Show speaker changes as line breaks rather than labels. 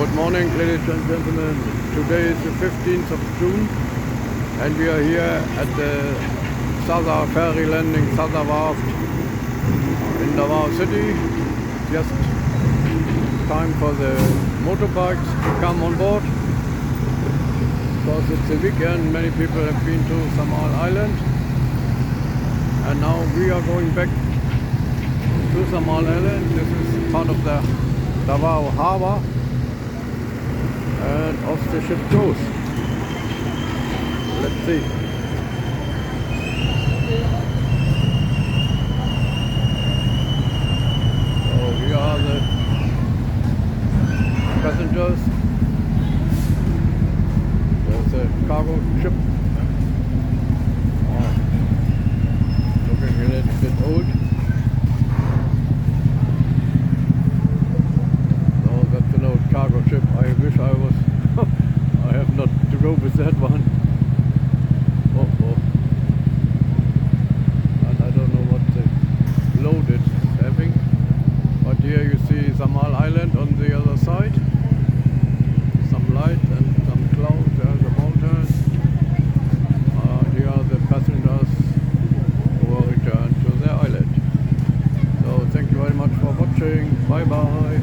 Good morning, ladies and gentlemen. Today is the 15th of June and we are here at the Sasa Ferry landing, Sasa Wharf in Davao City. Just time for the motorbikes to come on board because it's a weekend. Many people have been to Samal Island and now we are going back to Samal Island. This is part of the Davao Harbor and off the ship goes. Let's see. So here are the passengers. There's a cargo ship. Oh, looking a little bit old. Oh, that's an old cargo ship. I wish I was. I have not to go with that one. Oh. And I don't know what the load it's having. But here you see Samal Island on the other side. Some light and some clouds. There's a mountain. Here are the passengers who are returned to their island. So thank you very much for watching. Bye bye.